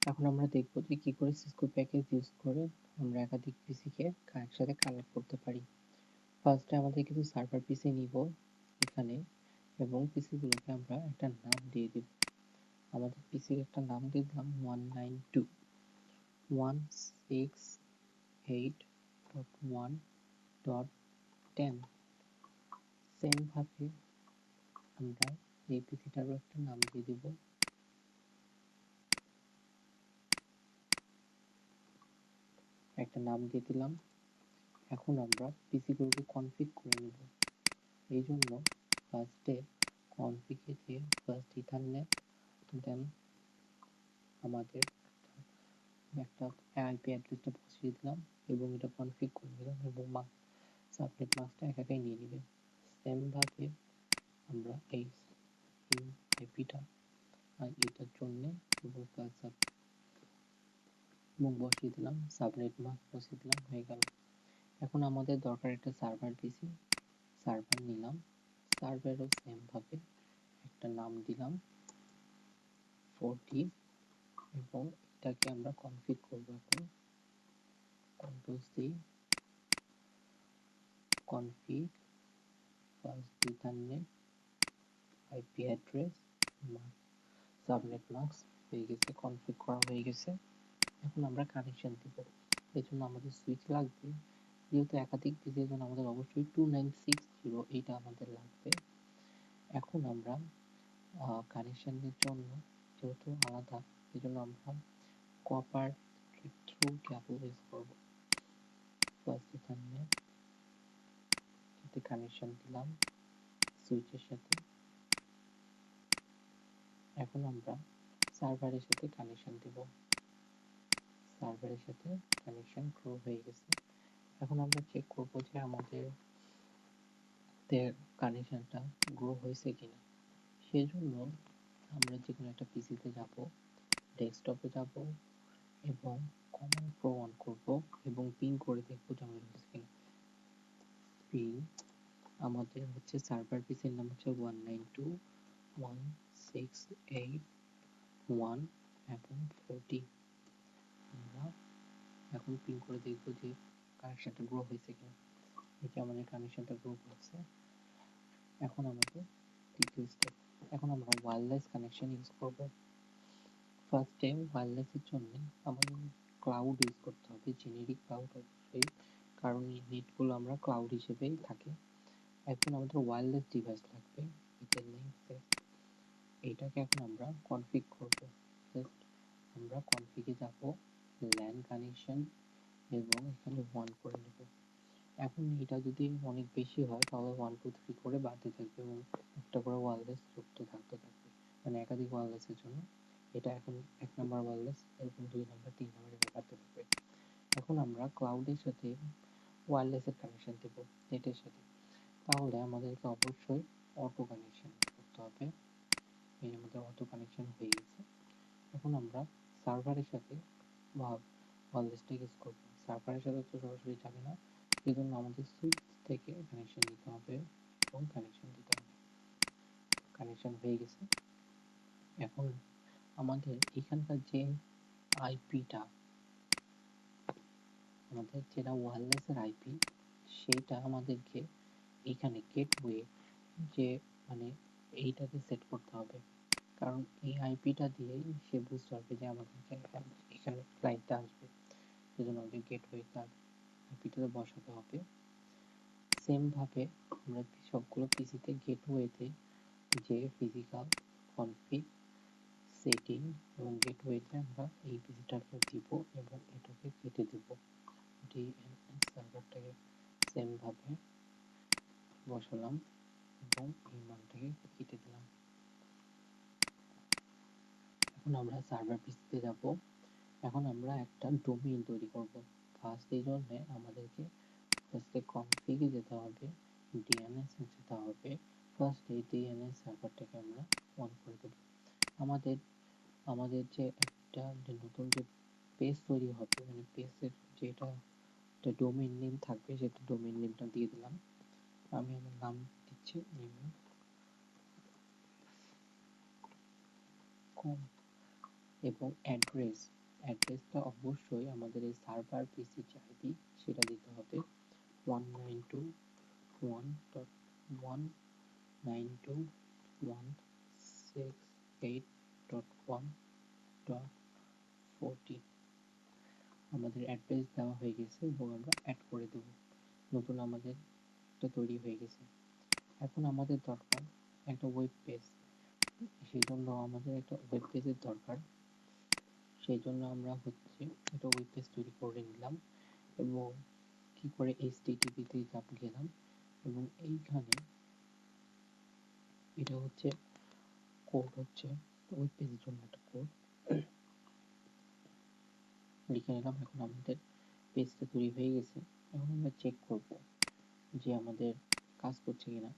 এখন আমরা দেখব যে কি করে সিসকো প্যাকেজ ইউজ করে আমরা একাধিক পিসিকে একসাথে কানেক্ট করতে পারি। ফার্স্টে আমাদের কিছু সার্ভার পিসি নিব এখানে এবং পিসিগুলোকে আমরা একটা নাম দিয়ে দিব। আমাদের পিসির একটা নাম দিয়ে দিলাম 192.168.1.10। সেম ভাবে আমরা এই পিসিটারও একটা নাম দিয়ে দিব। একটা নাম দিয়ে দিলাম। এখন আমরা পিসিগুলোকে কনফিগ করে নেব। এই জন্য ফার্স্টে কনফিগে যে ফার্স্ট ইথারনেট, দেন আমাদের একটা আইপি অ্যাড্রেসটা বসিয়ে দিলাম এবং এটা কনফিগ করে দিলাম এবং সাবনেট মাস্কটা একাই নিয়ে নেবে। সেম ভাবে আমরা এই আইপিটা এটার জন্য এবং বসিয়ে দিলাম, সাবনেট মাস্ক বসিয়ে দিলাম, হয়ে গেল। এখন আমাদের দরকার একটা সার্ভার পিসি, সার্ভার নিলাম, সার্ভারও সেম ভাবে একটা নাম দিলাম 40 এবং এটাকে আমরা কনফিগ করব। এখন control C, config first Ethernet IP address subnet mask হয়ে গেছে, কনফিগ করা হয়ে গেছে। এখন আমরা কানেকশন দিব। এর জন্য আমাদের সুইচ লাগবে, যেহেতু একাধিক পিসি এর জন্য আমাদের অবশ্যই 2960 এটা আমাদের লাগবে। এখন আমরা কানেকশনের জন্য যেহেতু আলাদা, এই জন্য আমরা কপার থ্রু কেবল ইউজ করব। ফার্স্ট ইথারনেট সাথে কানেকশন দিলাম সুইচের সাথে। এখন আমরা সার্ভারের সাথে কানেকশন দিব। সার্ভারের সাথে কানেকশন গ্রো হয়ে গেছে। এখন আমরা চেক করব যে আমাদের কানেকশনটা গ্রো হয়েছে কিনা। সেজন্য আমরা যে কোনো একটা পিসিতে যাব, ডেস্কটপে যাব এবং কমান্ড প্রো অন করব এবং পিং করে দেখব যে আমাদের হয়েছে কিনা। পিং আমাদের হচ্ছে সার্ভার পিসির নাম হচ্ছে 192.168.1 এবং 40। আমরা এখন পিং করে দেখব যে কানেকশনটা গ্রো হয়েছে কিনা। এই যে আমাদের কানেকশনটা গ্রো হয়েছে। এখন আমাদের দ্বিতীয় স্টেপ, এখন আমরা ওয়্যারলেস কানেকশন ইউজ করব। ফার্স্টে ওয়্যারলেসের জন্য আমাদের ক্লাউড ইউজ করতে হবে, জেনেরিক ক্লাউড অবশ্যই, কারণ এই নেটগুলো আমরা ক্লাউড হিসেবেই থাকে। এখন আমাদের ওয়্যারলেস ডিভাইস লাগবে, এটার নেম এইটাকে এখন আমরা কনফিগ করব। জাস্ট আমরা কনফিগে যাব, ল্যান কানেকশন এবং এখানে 1 করে নেব। এখন এটা যদি অনেক বেশি হয় তাহলে 1 2 3 করে বাড়তে থাকবে এবং একটা করে ওয়্যারলেস যুক্ত থাকতে থাকবে, মানে একাধিক ওয়্যারলেসের জন্য এটা এখন 1 নাম্বার ওয়্যারলেস, এরকম 2 নাম্বার 3 নাম্বার এভাবে বাড়তে থাকবে। এখন আমরা ক্লাউডের সাথে ওয়্যারলেসের কানেকশন দেব নেটের সাথে, তাহলে আমাদেরকে অবশ্যই অটো কানেকশন করতে হবে। এই আমাদের অটো কানেকশন হয়ে গেছে। এখন আমরা সার্ভারের সাথে ওয়্যারলেসটা ইউজ করব। সার্ভারের সাথে তো সরাসরি যাবে না, সেজন্য আমাদের সুইচ থেকে কানেকশন নিতে হবে এবং কানেকশন দিতে হবে। কানেকশন হয়ে গেছে। এখন আমাদের এখানকার যে আইপিটা, আমাদের যেটা ওয়্যারলেসের আইপি, সেইটা আমাদেরকে এখানে গেটওয়ে যে মানে এইটাতে সেট করতে হবে, কারণ এই আইপিটা দিয়েই সে বুঝতে পারবে যে আমাদেরকে এখানে ক্লায়েন্টটা আসবে। সেজন্য আমাদের গেটওয়েটা আইপিটাতে বসাতে হবে। সেম ভাবে আমরা সবগুলো পিসিতে গেটওয়েতে যে ফিজিক্যাল কনফিগ সেটিং এবং গেটওয়েতে আমরা এই পিসিটাকে দিব এবং এটাকে কেটে দেব। ডিএনএস সার্ভারটাকে সেম ভাবে বসালাম এবং এই মানটাকে কেটে দিলাম। এখন আমরা সার্ভার পিসিতে যাব। এখন আমরা একটা ডোমেইন তৈরি করব। ফার্স্ট এই জন্য আমাদেরকে ফার্স্টে কনফিগে যেতে হবে, ডিএনএস এ যেতে হবে। ফার্স্ট এই ডিএনএস সার্ভারটাকে আমরা অন করে দেব। আমাদের যে একটা নতুন যে পেজ তৈরি হবে, মানে পেজের যেটা একটা ডোমেইন নেম থাকবে, সেটা ডোমেইন নেমটা দিয়ে দিলাম। আমি আমার নাম দিচ্ছি কম এবং অ্যাড্রেসটা অবশ্যই আমাদের এই সার্ভার পিসি যে আইপি সেটা দিতে হবে 192.168.1.40 আমাদের অ্যাড্রেস দেওয়া হয়ে গেছে এবং আমরা অ্যাড করে দেব। নতুন আমাদের একটা তৈরি হয়ে গেছে। এখন আমাদের দরকার একটা ওয়েব পেজ, সেই জন্য আমাদের একটা ওয়েব পেজের দরকার। সেই জন্য আমরা হচ্ছে একটা ওয়েব পেজ তৈরি করে নিলাম এবং কি করে HTTP তে গেলাম এবং এইখানে এটা হচ্ছে কোড, হচ্ছে ওয়েব পেজের জন্য একটা কোড লিখে নিলাম। এখন আমাদের পেজটা তৈরি হয়ে গেছে। এখন আমরা চেক করব যে আমাদের কাজ করছে কিনা।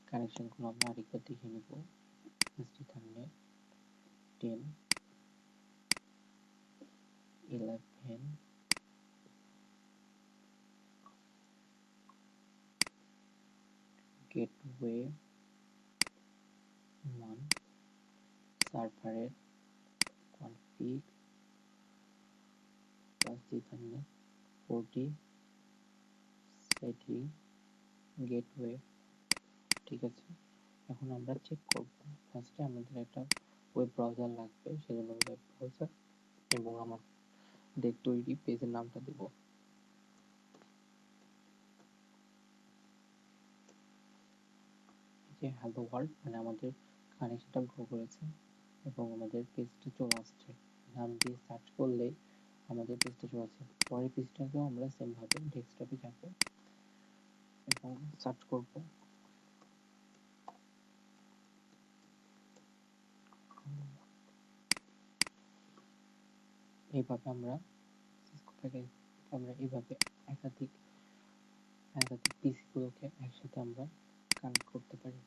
কানেকশনগুলো আমরা আরেকবার দেখে নিব। Ethernet 10 11 গেটওয়ে 1 সার্ভারের config plus Ethernet 40 setting gateway. ঠিক আছে, এখন আমরা চেক করব। ফার্স্টে আমাদের একটা ওয়েব ব্রাউজার লাগবে, সেজন্য ওয়েব ব্রাউজার এবং আমাদের তৈরি পেজের নামটা দেব। যে হ্যালো ওয়ার্ল্ড, মানে আমাদের কানেকশনটা গ্রো করেছে এবং আমাদের পেজটা চলে আসছে। নাম দিয়ে সার্চ করলেই আমাদের পেজটা চলে আসছে। পরের পেজটাকেও আমরা সেম ভাবে ডেস্কটপে যাব এবং সার্চ করব। এইভাবে আমরা এইভাবে একাধিক পিসি গুলোকে একসাথে আমরা কানেক্ট করতে পারি।